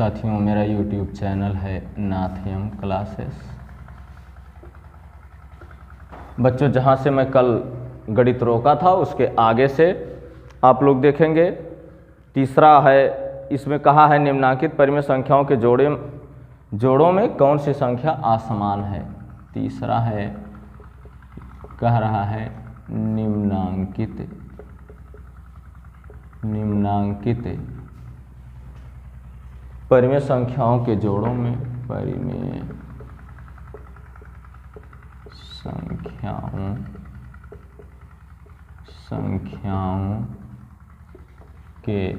साथियों, मेरा YouTube channel है नाथियम क्लासेस। बच्चों, जहाँ से मैं कल गणित रोका था उसके आगे से आप लोग देखेंगे। तीसरा है, इसमें कहा है निम्नांकित परिमेय संख्याओं के जोड़ों में कौन सी संख्या असमान है। तीसरा है, कह रहा है निम्नांकित परिमेय संख्याओं के जोड़ों में परिमेय संख्याओं के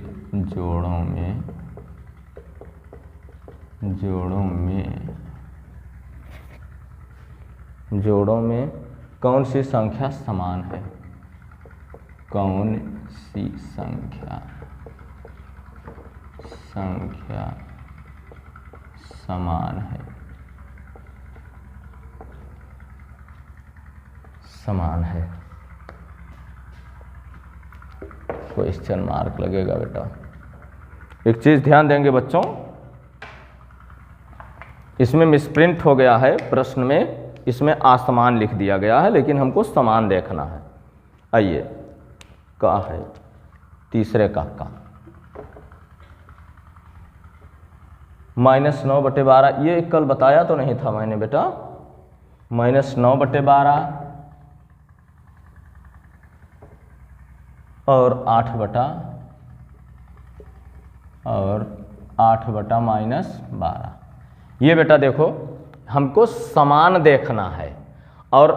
जोड़ों में कौन सी संख्या समान है। कौन सी संख्या समान है। क्वेश्चन मार्क लगेगा बेटा। एक चीज ध्यान देंगे बच्चों, इसमें मिसप्रिंट हो गया है प्रश्न में, इसमें असमान लिख दिया गया है, लेकिन हमको समान देखना है। आइए, का है तीसरे का -9/12। ये कल बताया तो नहीं था मैंने बेटा। -9/12 और 8/-12। ये बेटा देखो, हमको समान देखना है और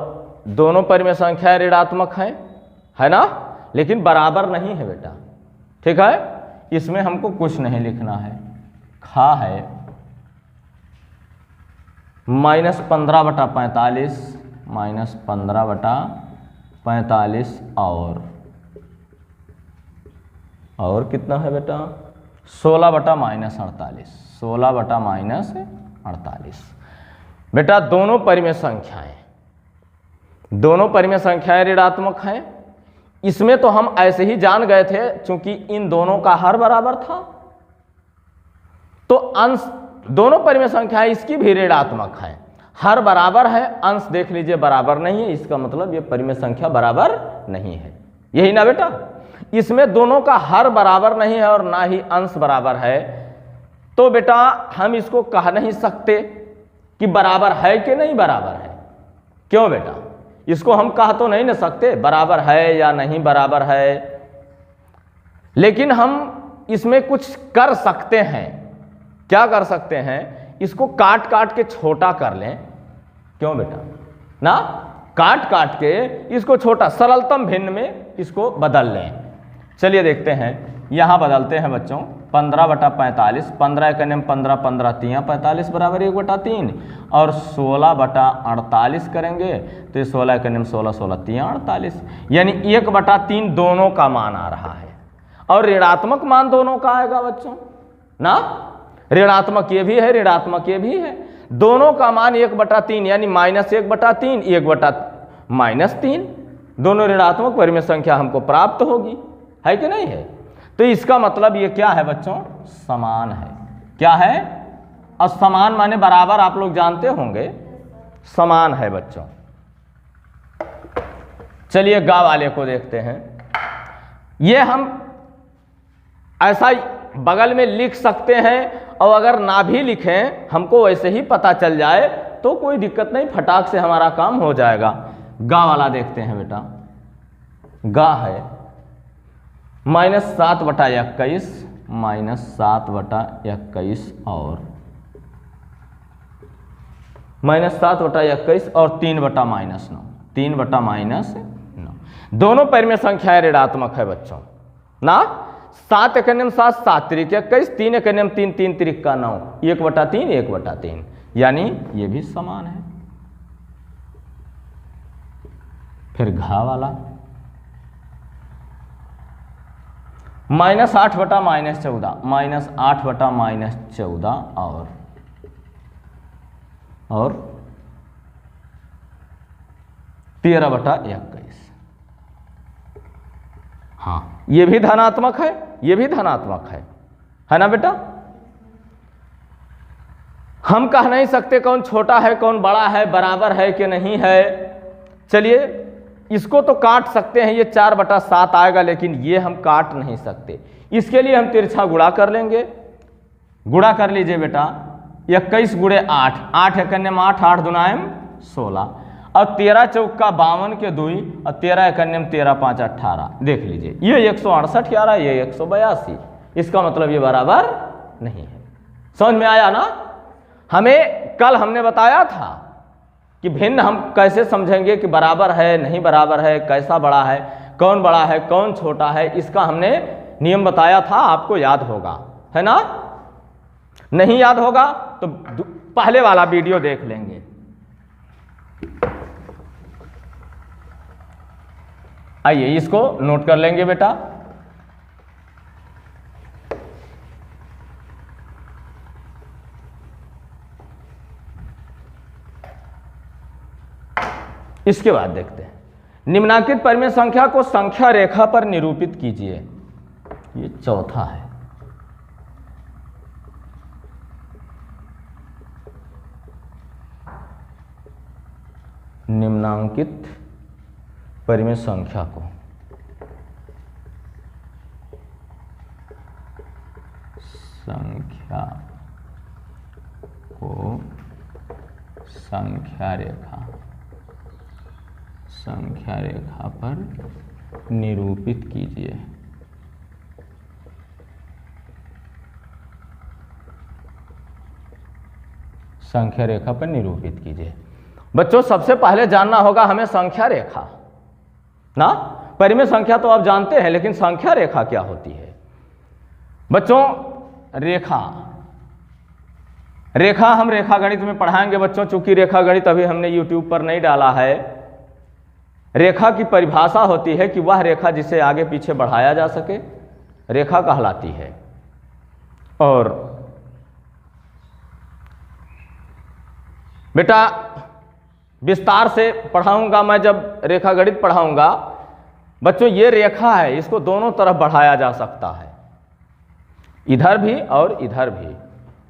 दोनों परिमेय संख्याएं ऋणात्मक है ना, लेकिन बराबर नहीं है बेटा। ठीक है, इसमें हमको कुछ नहीं लिखना है। खा है -15/45 और कितना है बेटा 16/-48। बेटा दोनों परिमेय संख्याएं ऋणात्मक हैं। इसमें तो हम ऐसे ही जान गए थे, चूंकि इन दोनों का हर बराबर था, तो अंश दोनों परिमेय संख्याएं इसकी भी ऋणात्मक है। हर बराबर है, अंश देख लीजिए बराबर नहीं है, इसका मतलब ये परिमेय संख्या बराबर नहीं है। यही ना बेटा, इसमें दोनों का हर बराबर नहीं है और ना ही अंश बराबर है, तो बेटा हम इसको कह नहीं सकते कि बराबर है कि नहीं बराबर है। क्यों बेटा, इसको हम कह तो नहीं ना सकते बराबर है या नहीं बराबर है, लेकिन हम इसमें कुछ कर सकते हैं। क्या कर सकते हैं, इसको काट काट के छोटा कर लें। क्यों बेटा ना, काट के इसको छोटा सरलतम भिन्न में इसको बदल लें। चलिए देखते हैं, यहाँ बदलते हैं बच्चों। 15/45, 15 एक 15, 15 3 45 बराबर 1/3 और 16/48 करेंगे तो ये 16 एक 16, 16 3 48, यानी 1/3 दोनों का मान आ रहा है और ऋणात्मक मान दोनों का आएगा बच्चों ना। ऋणात्मक ये भी है, ऋणात्मक ये भी है, दोनों का मान 1/3 यानी -1/3, 1/-3, दोनों ऋणात्मक परिमेय संख्या हमको प्राप्त होगी, है कि नहीं है। तो इसका मतलब ये क्या है बच्चों, समान है। क्या है, और समान माने बराबर, आप लोग जानते होंगे, समान है बच्चों। चलिए गा वाले को देखते हैं। ये हम ऐसा बगल में लिख सकते हैं, और अगर ना भी लिखें हमको वैसे ही पता चल जाए तो कोई दिक्कत नहीं, फटाक से हमारा काम हो जाएगा। गा वाला देखते हैं बेटा। गा है -7/21 और -7/21 और 3/-9, 3/-9। दोनों परिमेय संख्याएं ऋणात्मक है बच्चों ना। 7 एक 7, 7 3 21, 3 एक 3, 3 3 9, 1/3, 1/3, यानी ये भी समान है। फिर घा वाला -8/-14, -8/-14 और 13/21। हाँ, ये भी धनात्मक है, ये भी धनात्मक है ना बेटा। हम कह नहीं सकते कौन छोटा है कौन बड़ा है, बराबर है कि नहीं है। चलिए इसको तो काट सकते हैं, ये 4/7 आएगा, लेकिन ये हम काट नहीं सकते। इसके लिए हम तिरछा गुणा कर लेंगे। गुणा कर लीजिए बेटा, 21 गुणे 8, 8 एकन्यम 8, 8 दुनायम 16, और 13 चौका 52 के 2, और 13 एकन्यम 13 5 18। देख लीजिए ये 168 आ रहा है, ये 182। इसका मतलब ये बराबर नहीं है। समझ में आया ना? हमें कल हमने बताया था कि भिन्न हम कैसे समझेंगे कि बराबर है नहीं बराबर है, कैसा बड़ा है कौन छोटा है, इसका हमने नियम बताया था, आपको याद होगा, है ना? नहीं याद होगा तो पहले वाला वीडियो देख लेंगे। आइए इसको नोट कर लेंगे बेटा। इसके बाद देखते हैं, निम्नांकित परिमेय संख्या को संख्या रेखा पर निरूपित कीजिए। ये चौथा है। निम्नांकित परिमेय संख्या को संख्या रेखा पर निरूपित कीजिए। संख्या रेखा पर निरूपित कीजिए। बच्चों सबसे पहले जानना होगा हमें संख्या रेखा ना। परिमेय संख्या तो आप जानते हैं, लेकिन संख्या रेखा क्या होती है? बच्चों रेखा हम रेखा गणित में पढ़ाएंगे बच्चों, चूंकि रेखा गणित अभी हमने YouTube पर नहीं डाला है। रेखा की परिभाषा होती है कि वह रेखा जिसे आगे पीछे बढ़ाया जा सके, रेखा कहलाती है। और बेटा विस्तार से पढ़ाऊंगा मैं, जब रेखा गणित पढ़ाऊंगा बच्चों। ये रेखा है, इसको दोनों तरफ बढ़ाया जा सकता है, इधर भी और इधर भी।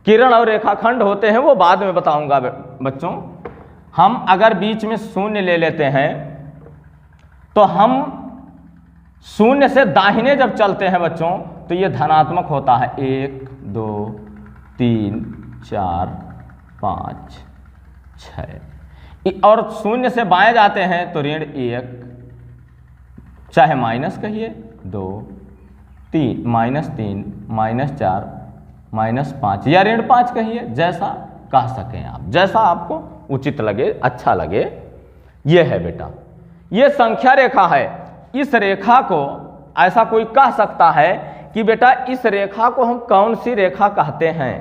किरण और रेखाखंड होते हैं, वो बाद में बताऊंगा बच्चों। हम अगर बीच में शून्य ले लेते हैं तो हम शून्य से दाहिने जब चलते हैं बच्चों तो ये धनात्मक होता है। 1 2 3 4 5 6, और शून्य से बाएं जाते हैं तो ऋण 1, चाहे माइनस कहिए 2 3 -3 -4 -5 या ऋण 5 कहिए, जैसा कह सकें आप, जैसा आपको उचित लगे, अच्छा लगे। ये है बेटा, ये संख्या रेखा है। इस रेखा को ऐसा कोई कह सकता है कि बेटा इस रेखा को हम कौन सी रेखा कहते हैं?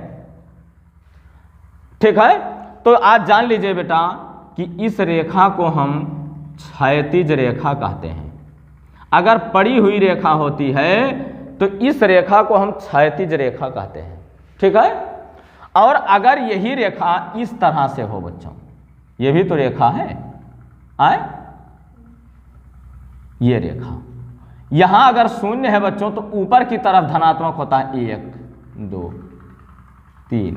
ठीक है, तो आज जान लीजिए बेटा कि इस रेखा को हम क्षैतिज रेखा कहते हैं। अगर पड़ी हुई रेखा होती है तो इस रेखा को हम क्षैतिज रेखा कहते हैं। ठीक है, और अगर यही रेखा इस तरह से हो बच्चों, ये भी तो रेखा है, ये रेखा यहां अगर शून्य है बच्चों तो ऊपर की तरफ धनात्मक होता है। 1 2 3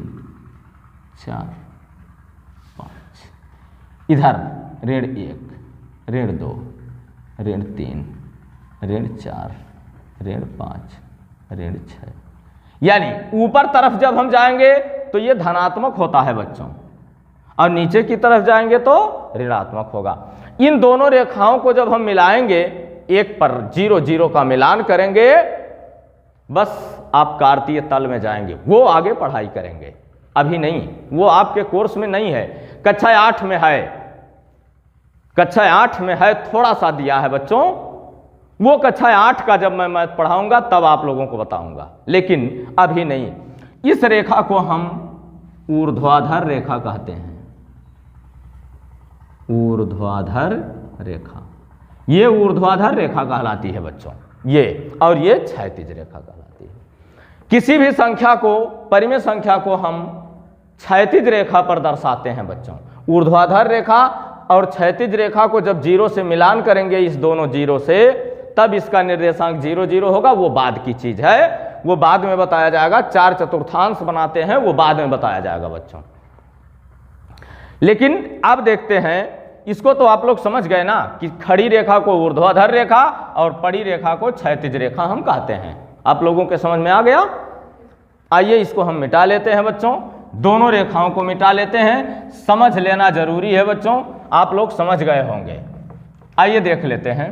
4 5, इधर ऋण 1 ऋण 2 ऋण 3 ऋण 4 ऋण 5 ऋण 6, यानी ऊपर तरफ जब हम जाएंगे तो ये धनात्मक होता है बच्चों, और नीचे की तरफ जाएंगे तो ऋणात्मक होगा। इन दोनों रेखाओं को जब हम मिलाएंगे, एक पर 0 0 का मिलान करेंगे, बस आप कार्तीय तल में जाएंगे। वो आगे पढ़ाई करेंगे, अभी नहीं, वो आपके कोर्स में नहीं है, कक्षा 8 में है। कक्षा 8 में है, थोड़ा सा दिया है बच्चों। वो कक्षा 8 का जब मैं पढ़ाऊंगा तब आप लोगों को बताऊंगा, लेकिन अभी नहीं। इस रेखा को हम ऊर्ध्वाधर रेखा कहते हैं। ऊर्ध्वाधर रेखा, ये ऊर्ध्वाधर रेखा कहलाती है बच्चों, ये, और ये क्षैतिज रेखा कहलाती है। किसी भी संख्या को, परिमेय संख्या को हम क्षैतिज रेखा पर दर्शाते हैं बच्चों। ऊर्ध्वाधर रेखा और क्षैतिज रेखा को जब 0 से मिलान करेंगे, इस दोनों 0 से, तब इसका निर्देशांक 0 0 होगा। वो बाद की चीज है, वो बाद में बताया जाएगा। 4 चतुर्थांश बनाते हैं, वो बाद में बताया जाएगा बच्चों। लेकिन अब देखते हैं, इसको तो आप लोग समझ गए ना कि खड़ी रेखा को ऊर्ध्वाधर रेखा और पड़ी रेखा को क्षैतिज रेखा हम कहते हैं। आप लोगों के समझ में आ गया? आइए इसको हम मिटा लेते हैं बच्चों, दोनों रेखाओं को मिटा लेते हैं। समझ लेना जरूरी है बच्चों, आप लोग समझ गए होंगे। आइए देख लेते हैं।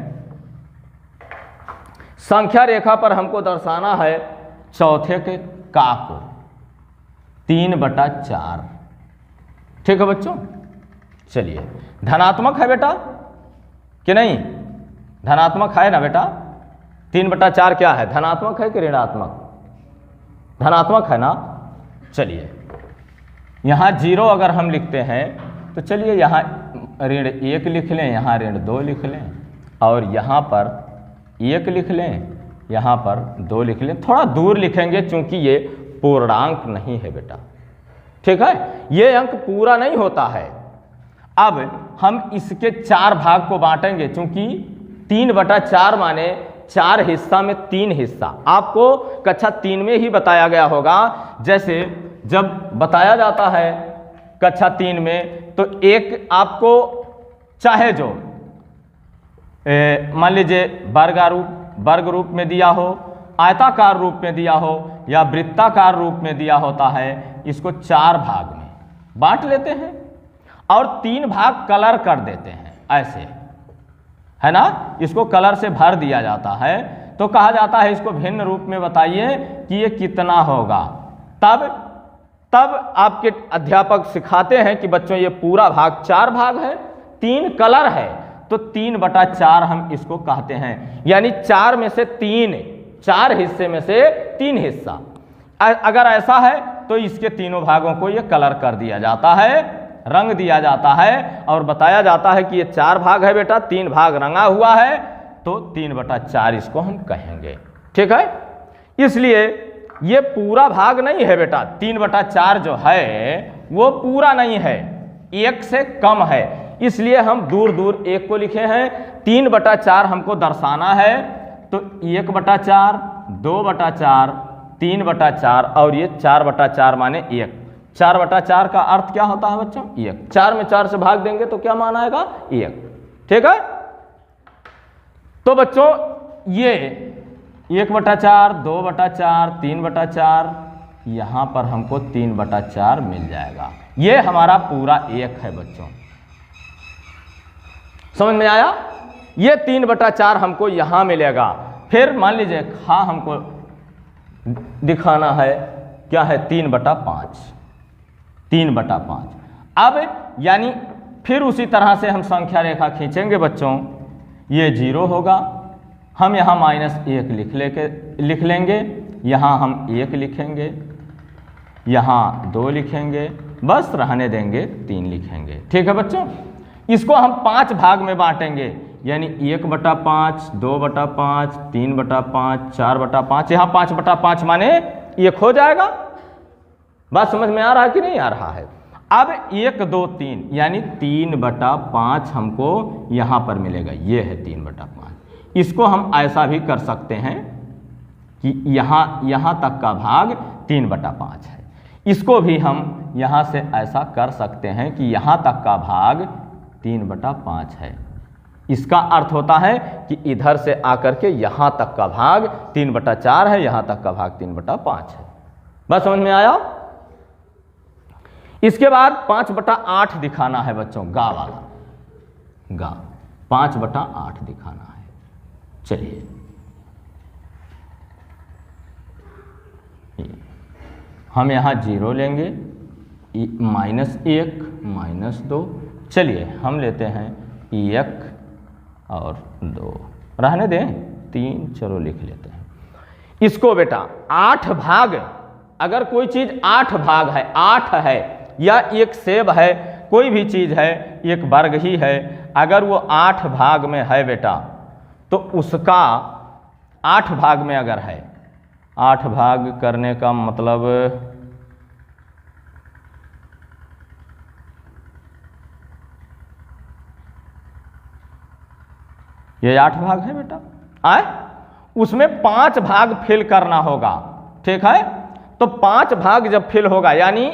संख्या रेखा पर हमको दर्शाना है चौथे के का को 3/4। ठीक है बच्चों, चलिए धनात्मक है बेटा कि नहीं? धनात्मक है ना बेटा? 3/4 क्या है, धनात्मक है कि ऋणात्मक? धनात्मक है ना। चलिए यहाँ 0 अगर हम लिखते हैं तो चलिए यहाँ ऋण 1 लिख लें, यहाँ ऋण 2 लिख लें, और यहाँ पर 1 लिख लें, यहाँ पर 2 लिख लें। थोड़ा दूर लिखेंगे क्योंकि ये पूर्णांक नहीं है बेटा। ठीक है, ये अंक पूरा नहीं होता है। अब हम इसके 4 भाग को बांटेंगे, क्योंकि 3/4 माने 4 हिस्सा में 3 हिस्सा। आपको कक्षा 3 में ही बताया गया होगा। जैसे जब बताया जाता है कक्षा 3 में, तो एक आपको चाहे जो मान लीजिए वर्ग रूप में दिया हो, आयताकार रूप में दिया हो या वृत्ताकार रूप में दिया होता है, इसको 4 भाग में बांट लेते हैं और 3 भाग कलर कर देते हैं, ऐसे है ना। इसको कलर से भर दिया जाता है, तो कहा जाता है इसको भिन्न रूप में बताइए कि ये कितना होगा। तब आपके अध्यापक सिखाते हैं कि बच्चों ये पूरा भाग 4 भाग है, 3 कलर है, तो 3/4 हम इसको कहते हैं। यानी 4 में से 3, 4 हिस्से में से 3 हिस्सा। अगर ऐसा है तो इसके तीनों भागों को ये कलर कर दिया जाता है, रंग दिया जाता है, और बताया जाता है कि ये 4 भाग है बेटा, 3 भाग रंगा हुआ है, तो 3/4 इसको हम कहेंगे। ठीक है, इसलिए ये पूरा भाग नहीं है बेटा। 3/4 जो है वो पूरा नहीं है, 1 से कम है, इसलिए हम दूर दूर 1 को लिखे हैं। 3/4 हमको दर्शाना है, तो 1/4, 2/4, 3/4 और ये 4/4 माने 1। 4/4 का अर्थ क्या होता है बच्चों? 1। 4 में 4 से भाग देंगे तो क्या मान आएगा? 1। ठीक है, तो बच्चों ये 1/4, 2/4, 3/4, यहाँ पर हमको 3/4 मिल जाएगा। ये हमारा पूरा 1 है बच्चों, समझ में आया? ये 3/4 हमको यहाँ मिलेगा। फिर मान लीजिए खा हमको दिखाना है, क्या है? 3/5। 3/5। अब यानी फिर उसी तरह से हम संख्या रेखा खींचेंगे बच्चों। ये 0 होगा, हम यहाँ -1 लिख लेंगे, यहाँ हम 1 लिखेंगे, यहाँ 2 लिखेंगे, बस रहने देंगे 3 लिखेंगे। ठीक है बच्चों, इसको हम 5 भाग में बांटेंगे, यानी 1/5, 2/5, 3/5, 4/5। यहाँ 5/5 माने 1 हो जाएगा। बात समझ में आ रहा है कि नहीं आ रहा है? अब 1, 2, 3 यानी 3/5 हमको यहाँ पर मिलेगा। ये है 3/5। इसको हम ऐसा भी कर सकते हैं कि यहाँ तक का भाग 3/5 है। इसको भी हम यहाँ से ऐसा कर सकते हैं कि यहाँ तक का भाग 3/5 है। इसका अर्थ होता है कि इधर से आकर के यहाँ तक का भाग 3/4 है, यहाँ तक का भाग 3/5 है। बस समझ में आया? इसके बाद 5/8 दिखाना है बच्चों, गा वाला, गा 5/8 दिखाना है। चलिए हम यहाँ 0 लेंगे, -1, -2। चलिए हम लेते हैं 1 और 2, रहने दें 3, चलो लिख लेते हैं इसको बेटा। 8 भाग, अगर कोई चीज़ 8 भाग है, 8 है, या एक सेब है, कोई भी चीज़ है, एक वर्ग ही है, अगर वो 8 भाग में है बेटा, तो उसका 8 भाग में अगर है, 8 भाग करने का मतलब ये 8 भाग है बेटा, उसमें 5 भाग फिल करना होगा। ठीक है, तो 5 भाग जब फिल होगा, यानी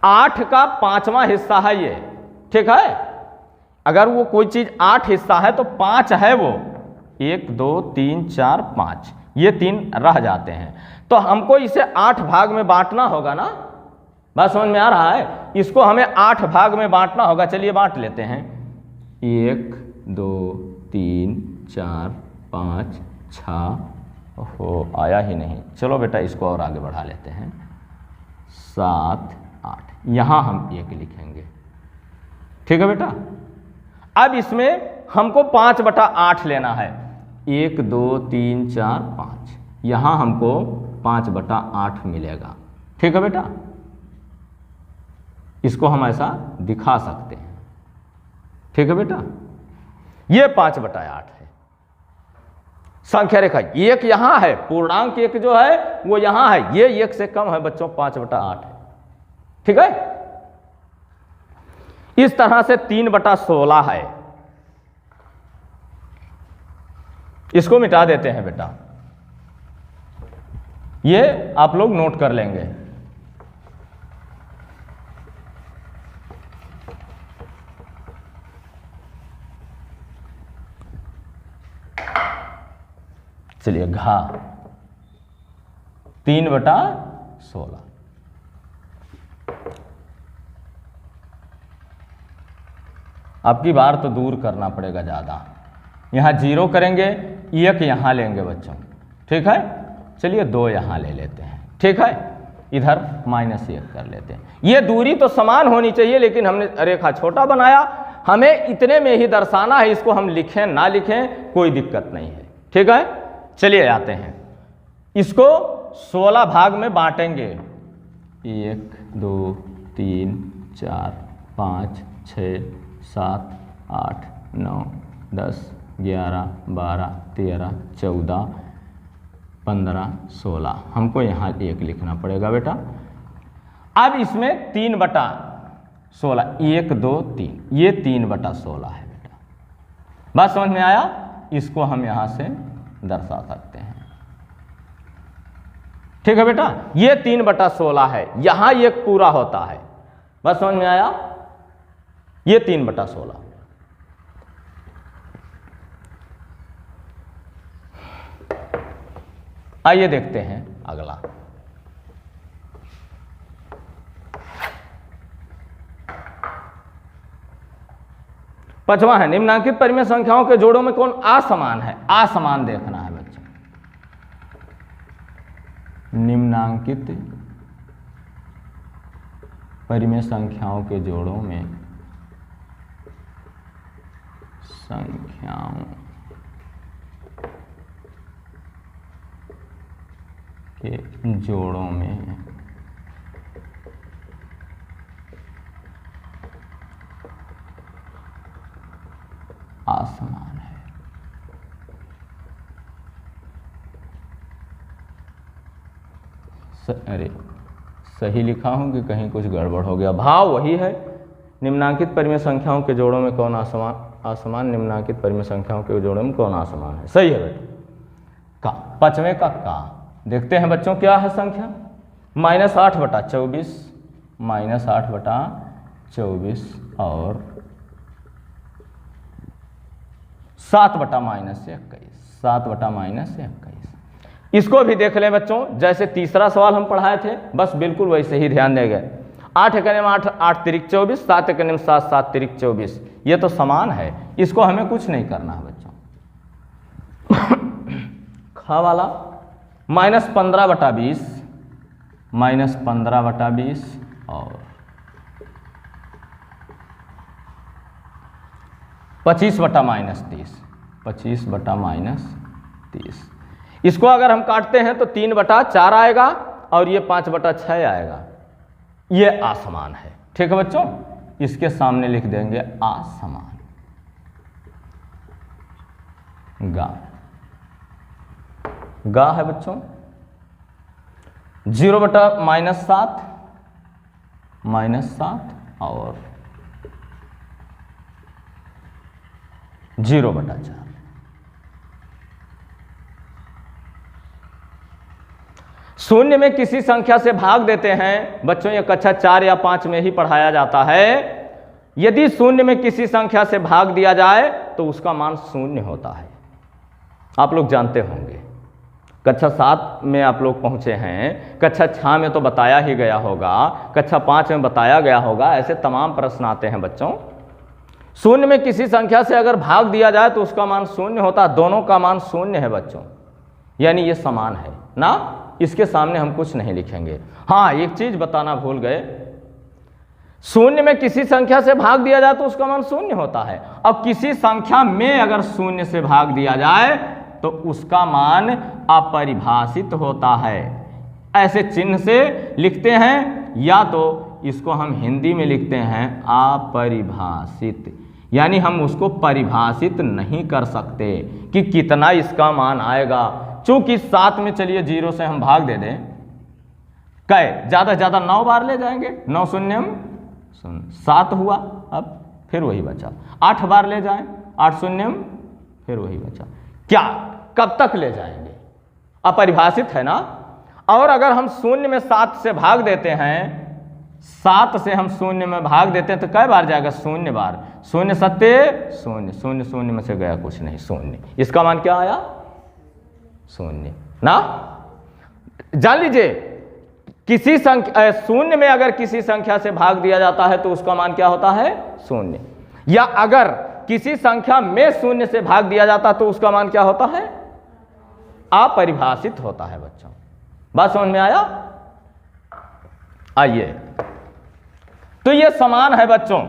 8 का 5वां हिस्सा है ये, ठीक है। अगर वो कोई चीज 8 हिस्सा है तो 5 है वो, 1 2 3 4 5, ये 3 रह जाते हैं। तो हमको इसे 8 भाग में बांटना होगा ना, बात समझ में आ रहा है। इसको हमें 8 भाग में बांटना होगा। चलिए बांट लेते हैं। 1 2 3 4 5 6, हो आया ही नहीं। चलो बेटा इसको और आगे बढ़ा लेते हैं। 7 8, यहाँ हम 1 लिखेंगे, ठीक है बेटा। अब इसमें हमको 5/8 लेना है। 1 2 3 4 5, यहाँ हमको 5/8 मिलेगा, ठीक है बेटा। इसको हम ऐसा दिखा सकते हैं, ठीक है बेटा। ये 5/8 है। संख्या रेखा 1 यहां है, पूर्णांक 1 जो है वो यहां है, ये 1 से कम है बच्चों, 5/8 है, ठीक है। इस तरह से 3/16 है। इसको मिटा देते हैं बेटा, ये आप लोग नोट कर लेंगे। चलिए घा 3/16। आपकी बार तो दूर करना पड़ेगा ज़्यादा। यहाँ 0 करेंगे, 1 यहाँ लेंगे बच्चों, ठीक है। चलिए 2 यहाँ ले लेते हैं, ठीक है। इधर -1 कर लेते हैं। ये दूरी तो समान होनी चाहिए, लेकिन हमने रेखा छोटा बनाया। हमें इतने में ही दर्शाना है। इसको हम लिखें ना लिखें कोई दिक्कत नहीं है, ठीक है। चलिए आते हैं, इसको 16 भाग में बांटेंगे। 1 2 3 4 5 6 7 8 9 10 11 12 13 14 15 16, हमको यहाँ 1 लिखना पड़ेगा बेटा। अब इसमें 3/16, 1 2 3, ये 3/16 है बेटा। बात समझ में आया। इसको हम यहाँ से दर्शा सकते हैं, ठीक है बेटा। ये 3/16 है, यहां 1 पूरा होता है। बात समझ में आया। ये 3/16। आइए देखते हैं अगला। पांचवा है, निम्नांकित परिमेय संख्याओं के जोड़ों में कौन असमान है। असमान देखना है बच्चों। निम्नांकित परिमेय संख्याओं के जोड़ों में संख्याओं के जोड़ों में असमान है। अरे सही लिखा हूं कि कहीं कुछ गड़बड़ हो गया। भाव वही है। निम्नांकित परिमेय संख्याओं के जोड़ों में कौन असमान, निम्नांकित परिमेय संख्याओं के जोड़ों में कौन असमान है। सही है बेटा। का पांचवें का देखते हैं बच्चों क्या है संख्या। -8/24, -8/24 और 7/-21, 7/-21। इसको भी देख लें बच्चों, जैसे तीसरा सवाल हम पढ़ाए थे, बस बिल्कुल वैसे ही ध्यान देंगे। 8 एकने में 8, 8 तिरिक 24, 7 एकने में 7, 7 तिरिक 24, ये तो समान है। इसको हमें कुछ नहीं करना है बच्चों। खा वाला -15/20, -15/20 और 25/-30, 25/-30। इसको अगर हम काटते हैं तो 3/4 आएगा और ये 5/6 आएगा। ये असमान है, ठीक है बच्चों। इसके सामने लिख देंगे असमान। गा है बच्चों। 0/-7, -7 और 0/4। शून्य में किसी संख्या से भाग देते हैं बच्चों, ये कक्षा 4 या 5 में ही पढ़ाया जाता है। यदि शून्य में किसी संख्या से भाग दिया जाए तो उसका मान शून्य होता है। आप लोग जानते होंगे, कक्षा 7 में आप लोग पहुंचे हैं, कक्षा 6 में तो बताया ही गया होगा, कक्षा 5 में बताया गया होगा। ऐसे तमाम प्रश्न आते हैं बच्चों। शून्य में किसी संख्या से अगर भाग दिया जाए तो उसका मान शून्य होता है। दोनों का मान शून्य है बच्चों, यानी ये समान है ना। इसके सामने हम कुछ नहीं लिखेंगे। हाँ, एक चीज बताना भूल गए, शून्य में किसी संख्या से भाग दिया जाए तो उसका मान शून्य होता है। अब किसी संख्या में अगर शून्य से भाग दिया जाए तो उसका मान अपरिभाषित होता है। ऐसे चिन्ह से लिखते हैं, या तो इसको हम हिंदी में लिखते हैं अपरिभाषित, यानी हम उसको परिभाषित नहीं कर सकते कि कितना इसका मान आएगा। चूंकि 7 में चलिए 0 से हम भाग दे दें, कै ज़्यादा से ज़्यादा 9 बार ले जाएंगे, 9 शून्यम 7 हुआ, अब फिर वही बचा। 8 बार ले जाएं, 8 शून्यम फिर वही बचा। क्या कब तक ले जाएंगे? अपरिभाषित है ना। और अगर हम शून्य में 7 से भाग देते हैं, 7 से हम शून्य में भाग देते हैं तो कै बार जाएगा? शून्य बार। शून्य सत्य शून्य, शून्य शून्य में से गया कुछ नहीं, शून्य। इसका मान क्या आया? शून्य ना। जान लीजिए, किसी संख्या शून्य में अगर किसी संख्या से भाग दिया जाता है तो उसका मान क्या होता है? शून्य। या अगर किसी संख्या में शून्य से भाग दिया जाता है तो उसका मान क्या होता है? अपरिभाषित होता है बच्चों। बात समझ में आया? आइए, तो ये समान है बच्चों,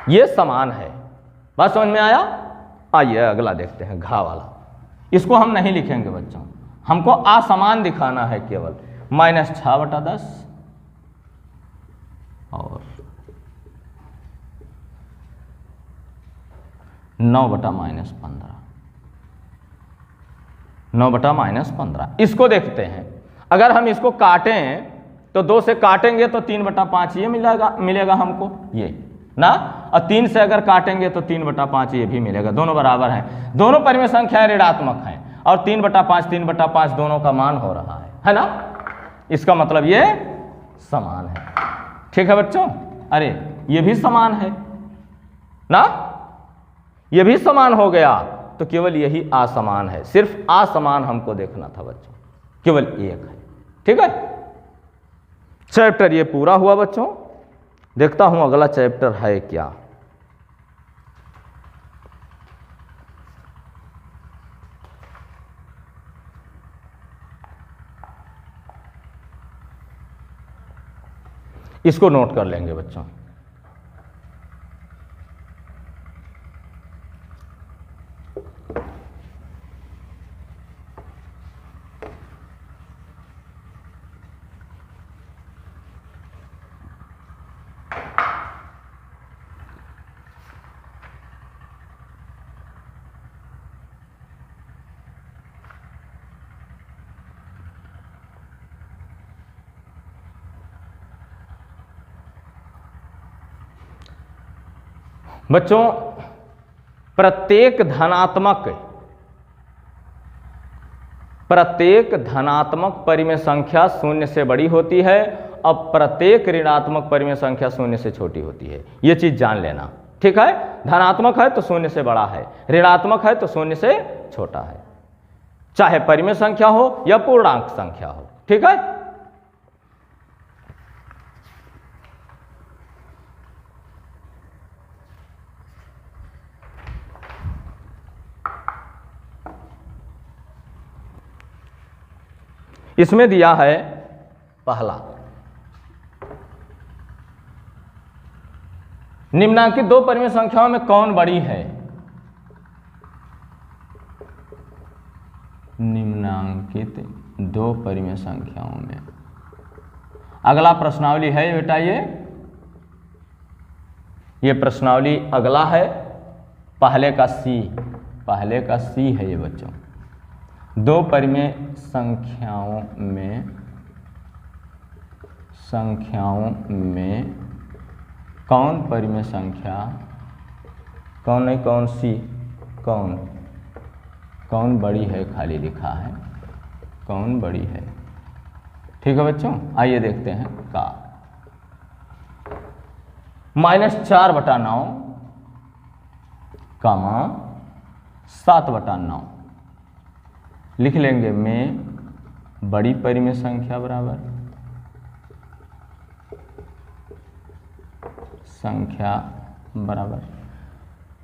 ये समान है। बात समझ में आया? आइए अगला देखते हैं, घा वाला। इसको हम नहीं लिखेंगे बच्चों, हमको असमान दिखाना है केवल। -6/10 और 9/-15, 9/-15। इसको देखते हैं, अगर हम इसको काटें तो 2 से काटेंगे तो 3/5 ये मिलेगा हमको, ये ना। और 3 से अगर काटेंगे तो 3/5 ये भी मिलेगा। दोनों बराबर हैं, दोनों परिमेय संख्याएं ऋणात्मक हैं और 3/5 दोनों का मान हो रहा है ना। इसका मतलब ये समान है। ठीक है बच्चों? अरे ये भी समान है ना, ये भी समान हो गया, तो केवल यही असमान है। सिर्फ असमान हमको देखना था बच्चों, केवल एक है। ठीक है, चैप्टर ये पूरा हुआ बच्चों। देखता हूं अगला चैप्टर है क्या। इसको नोट कर लेंगे बच्चों। बच्चों, प्रत्येक धनात्मक परिमेय संख्या शून्य से बड़ी होती है और प्रत्येक ऋणात्मक परिमेय संख्या शून्य से छोटी होती है। ये चीज जान लेना। ठीक है, धनात्मक है तो शून्य से बड़ा है, ऋणात्मक है तो शून्य से छोटा है, चाहे परिमेय संख्या हो या पूर्णांक संख्या हो। ठीक है, इसमें दिया है पहला, निम्नांकित 2 परिमेय संख्याओं में कौन बड़ी है? निम्नांकित 2 परिमेय संख्याओं में। अगला प्रश्नावली है बेटा, ये प्रश्नावली अगला है, पहले का सी है ये बच्चों। 2 परिमेय संख्याओं में कौन परिमेय संख्या, कौन नहीं कौन सी, कौन बड़ी है, खाली लिखा है। कौन बड़ी है। ठीक है बच्चों, आइए देखते हैं का। -4/9 कामा 7/9 लिख लेंगे में बड़ी परिमेय संख्या बराबर संख्या बराबर।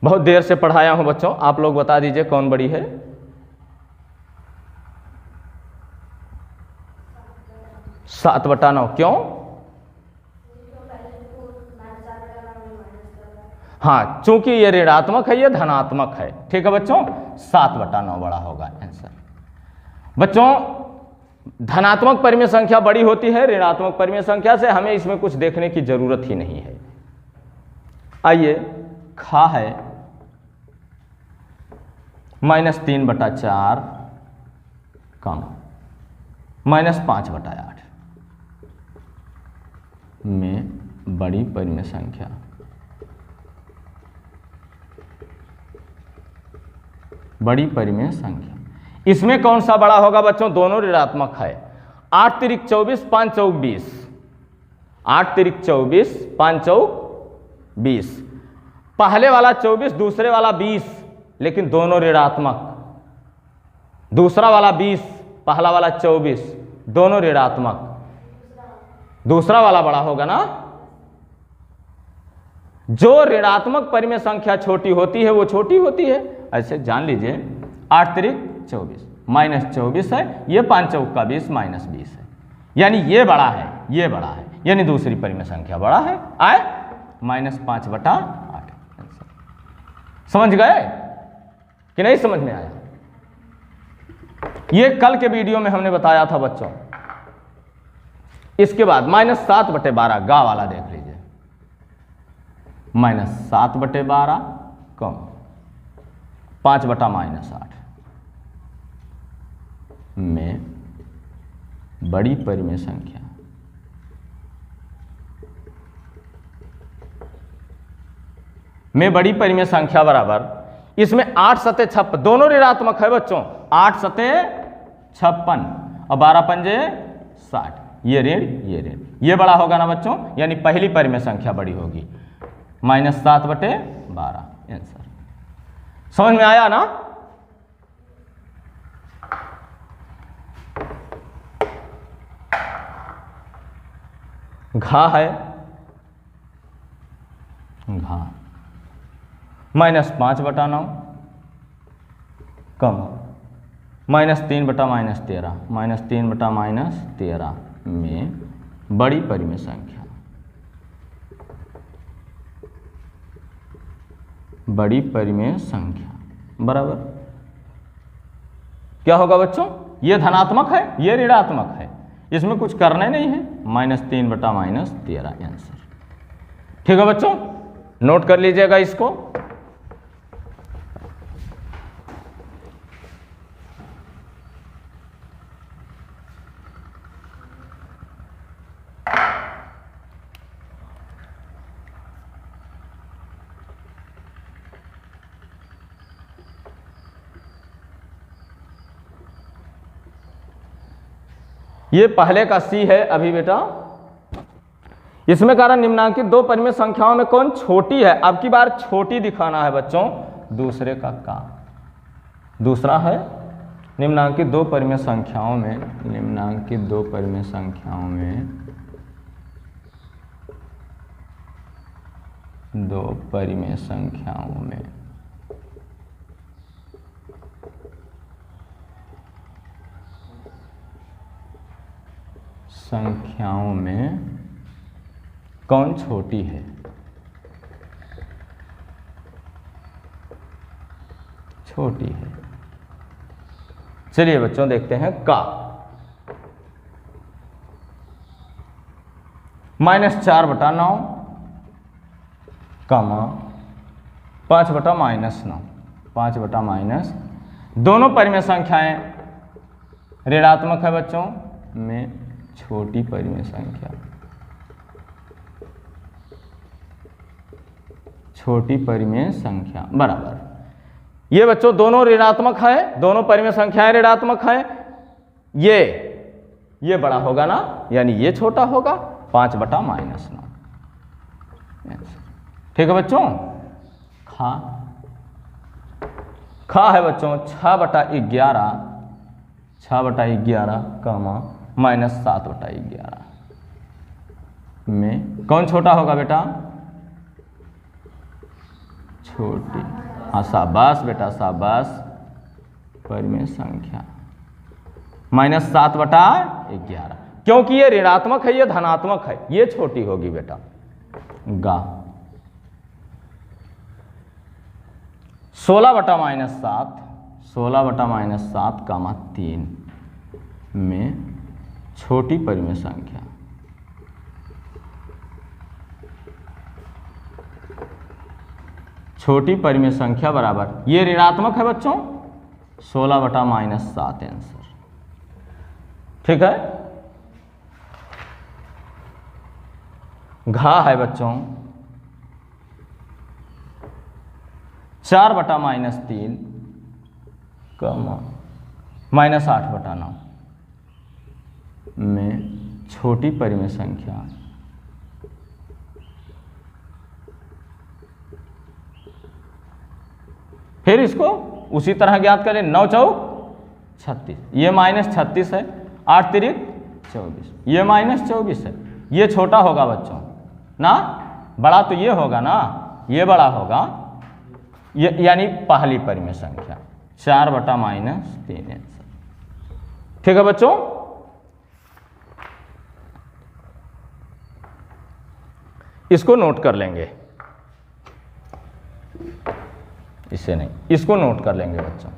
बहुत देर से पढ़ाया हूं बच्चों, आप लोग बता दीजिए कौन बड़ी है। 7/9 क्यों? हाँ, चूंकि ये ऋणात्मक है, ये धनात्मक है। ठीक है बच्चों, 7/9 बड़ा होगा आंसर। बच्चों धनात्मक परिमेय संख्या बड़ी होती है ऋणात्मक परिमेय संख्या से, हमें इसमें कुछ देखने की जरूरत ही नहीं है। आइए खा है -3/4 कम -5/8 में बड़ी परिमेय संख्या बड़ी परिमेय संख्या। इसमें कौन सा बड़ा होगा बच्चों? दोनों ऋणात्मक है। 8 तिरिक 24 5 चौक 20, 8 तिरिक 24 5 चौक 20। पहले वाला 24, दूसरे वाला 20, लेकिन दोनों ऋणात्मक। दूसरा वाला 20, पहला वाला 24, दोनों ऋणात्मक। दूसरा वाला बड़ा होगा ना। जो ऋणात्मक परिमेय संख्या छोटी होती है वो छोटी होती है। ऐसे जान लीजिए 8 तिरिक 24 -24 है, ये 5 चौक का 20 -20 है, यानी ये बड़ा है, ये बड़ा है, यानी दूसरी परिमेय संख्या बड़ा है। आए -5/8। समझ गए कि नहीं समझ में आया? ये कल के वीडियो में हमने बताया था बच्चों। इसके बाद -7/12 गा वाला देख लीजिए। -7/12 कम 5/-8 में बड़ी परिमेय संख्या बड़ी परिमेय संख्या बराबर। इसमें 8 सते 56, दोनों ऋणात्मक है बच्चों। 8 सते 56 और 12 पंजे 60, ये ऋण ये ऋण, ये बड़ा होगा ना बच्चों, यानी पहली परिमेय संख्या बड़ी होगी। -7/12 आंसर। समझ में आया ना? घा है घा -5/9 कम -3/-13 -3/-13 में बड़ी परिमेय संख्या बड़ी परिमेय संख्या बराबर क्या होगा बच्चों? ये धनात्मक है, ये ऋणात्मक है, इसमें कुछ करना नहीं है। -3/-13 आंसर। ठीक है बच्चों, नोट कर लीजिएगा इसको। ये पहले का सी है अभी बेटा। इसमें कारण निम्नांकित दो परिमेय संख्याओं में कौन छोटी है? अब की बार छोटी दिखाना है बच्चों, दूसरे का दूसरा है निम्नांकित दो परिमेय संख्याओं में कौन छोटी है? छोटी है। चलिए बच्चों देखते हैं का। -4/9 कमा 5/-9 5/-, दोनों परिमेय संख्याएं ऋणात्मक है बच्चों में छोटी परिमेय संख्या बराबर। ये बच्चों दोनों ऋणात्मक है, दोनों परिमेय संख्याएं ऋणात्मक है। ये बड़ा होगा ना, यानी ये छोटा होगा, 5/-9। ठीक है बच्चों। खा है बच्चों 6/11, 6/11 -7/11 में कौन छोटा होगा बेटा? छोटी। हाँ शाबाश बेटा शाबाश, परिमेय संख्या -7/11, क्योंकि ये ऋणात्मक है, ये धनात्मक है, ये छोटी होगी बेटा। गा 16/-7, 16/-7, 3 में छोटी परिमेय संख्या बराबर, ये ऋणात्मक है बच्चों, 16/-7 आंसर। ठीक है। घा है बच्चों 4/-3, -8/9 में छोटी परिमेय संख्या फिर इसको उसी तरह ज्ञात करें। 9 चौक 36, ये -36 है, 8 तिरिक 24, ये -24 है, ये छोटा होगा बच्चों ना, बड़ा तो ये होगा ना, ये बड़ा होगा, ये यानी पहली परिमेय संख्या 4/-3 आंसर। ठीक है बच्चों। इसको नोट कर लेंगे, इससे नहीं, इसको नोट कर लेंगे बच्चों।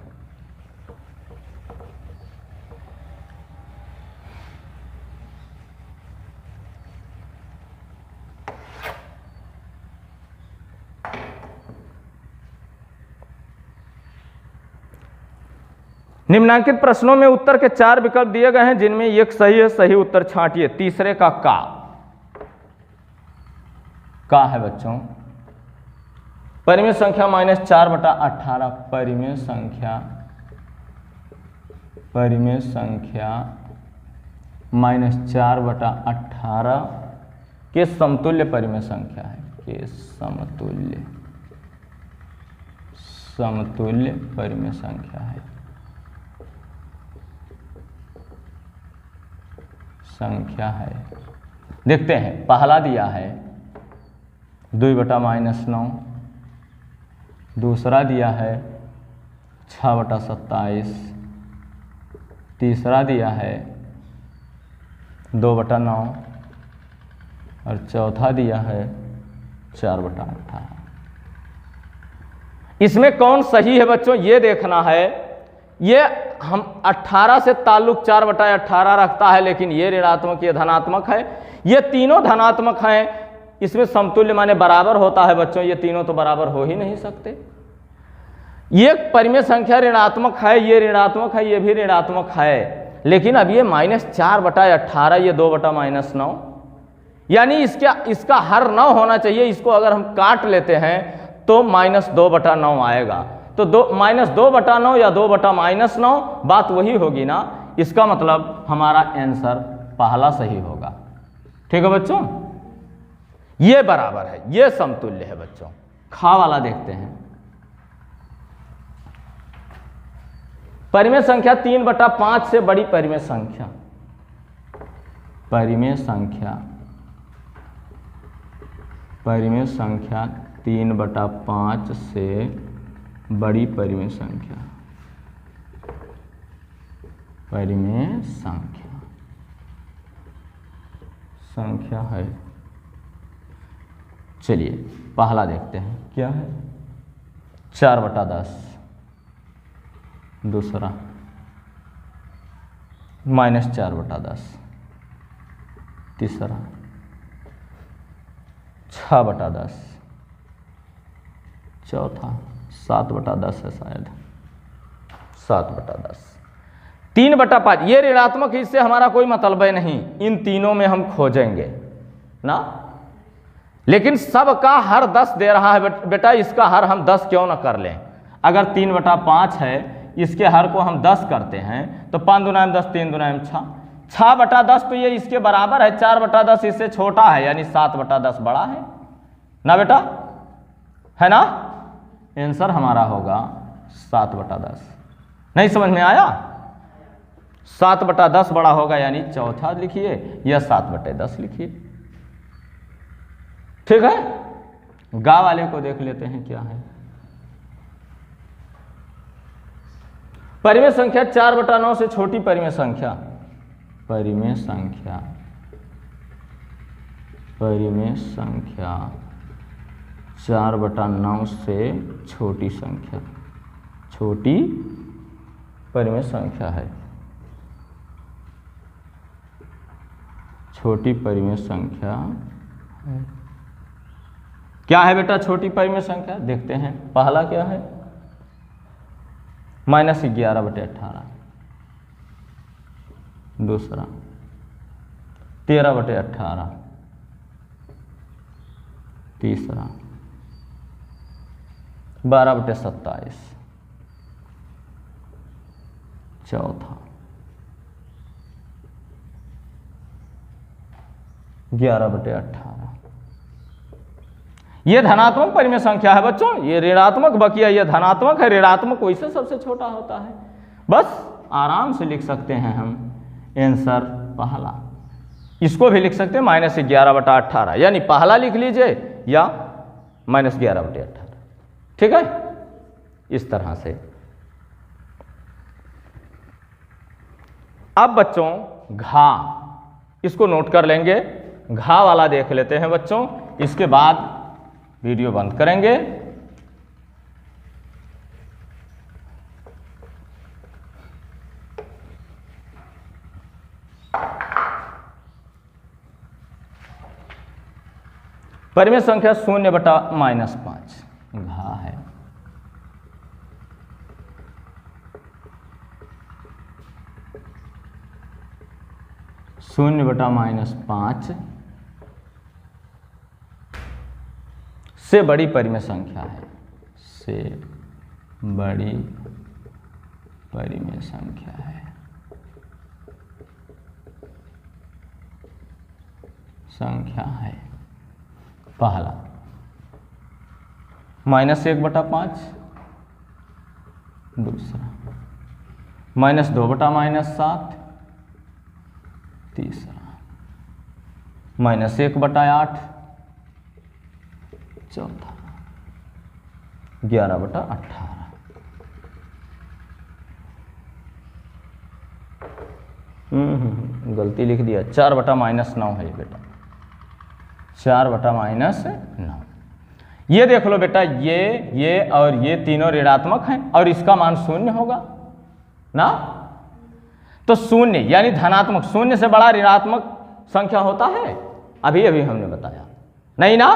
निम्नांकित प्रश्नों में उत्तर के 4 विकल्प दिए गए हैं, जिनमें एक सही है, सही उत्तर छांटिए। तीसरे का का है बच्चों, परिमेय संख्या -4/18, परिमेय संख्या -4/18 के समतुल्य परिमेय संख्या है, के समतुल्य परिमेय संख्या है। देखते हैं, पहला दिया है 2/-9, दूसरा दिया है 6/27, तीसरा दिया है 2/9 और चौथा दिया है 4/18। इसमें कौन सही है बच्चों, ये देखना है। ये हम 18 से ताल्लुक 4/18 रखता है, लेकिन ये ऋणात्मक, ये धनात्मक है, ये तीनों धनात्मक हैं। इसमें समतुल्य माने बराबर होता है बच्चों, ये तीनों तो बराबर हो ही नहीं सकते। ये परिमेय संख्या ऋणात्मक है, ये ऋणात्मक है, ये भी ऋणात्मक है, लेकिन अब ये -4/18, ये 2/-9, यानी इसका हर 9 होना चाहिए। इसको अगर हम काट लेते हैं तो -2/9 आएगा, तो -2/9 या 2/-9 बात वही होगी ना। इसका मतलब हमारा आंसर पहला सही होगा। ठीक है बच्चों, ये बराबर है, ये समतुल्य है बच्चों। खा वाला देखते हैं, परिमेय संख्या 3/5 से बड़ी परिमेय संख्या, परिमेय संख्या 3/5 से बड़ी परिमेय संख्या, संख्या है। चलिए पहला देखते हैं, क्या है 4/10, दूसरा -4/10, तीसरा 6/10, चौथा 7/10 है शायद, 7/10। 3/5 ये ऋणात्मक, इससे हमारा कोई मतलब नहीं, इन तीनों में हम खोजेंगे ना। लेकिन सबका हर 10 दे रहा है बेटा, इसका हर हम 10 क्यों ना कर लें। अगर 3/5 है, इसके हर को हम 10 करते हैं तो 5 दूना 10, 3 दूना 6, 6/10 तो ये इसके बराबर है, 4/10 इससे छोटा है, यानी 7/10 बड़ा है ना बेटा, है ना। आंसर हमारा होगा 7/10। नहीं समझ में आया? 7/10 बड़ा होगा, यानी चौथा लिखिए या 7/10 लिखिए। ठीक है, गा वाले को देख लेते हैं क्या है। परिमेय संख्या 4/9 से छोटी परिमेय संख्या, परिमेय संख्या 4/9 से छोटी संख्या, छोटी परिमेय संख्या है, छोटी परिमेय संख्या है। क्या है बेटा छोटी परिमेय संख्या? देखते हैं। पहला क्या है? -11/18, दूसरा 13/18, तीसरा 12/27, चौथा 11/18। ये धनात्मक परिमेय संख्या है बच्चों, ये ऋणात्मक बकिया ये धनात्मक है, ऋणात्मक वैसे सबसे छोटा होता है। बस आराम से लिख सकते हैं हम आंसर पहला। इसको भी लिख सकते हैं -11/18, यानी पहला लिख लीजिए या -11/18। ठीक है, इस तरह से। अब बच्चों घा, इसको नोट कर लेंगे, घा वाला देख लेते हैं बच्चों, इसके बाद वीडियो बंद करेंगे। परिमेय संख्या 0/-5 घा है। (0/-5) से बड़ी परिमेय संख्या है, से बड़ी परिमेय संख्या है, पहला -1/5, दूसरा -2/-7, तीसरा -1/8, चौथा 11/18। गलती लिख दिया, 4/-9 है बेटा, 4/-9। ये देख लो बेटा, ये और ये तीनों ऋणात्मक हैं और इसका मान 0 होगा ना। तो 0 यानी धनात्मक, 0 से बड़ा ऋणात्मक संख्या होता है, अभी अभी हमने बताया नहीं ना।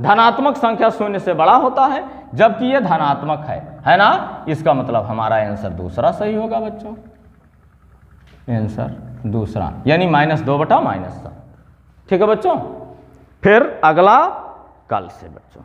धनात्मक संख्या 0 से बड़ा होता है, जबकि ये धनात्मक है ना। इसका मतलब हमारा आंसर दूसरा सही होगा बच्चों, आंसर दूसरा, यानी -2/-7। ठीक है बच्चों, फिर अगला कल से बच्चों।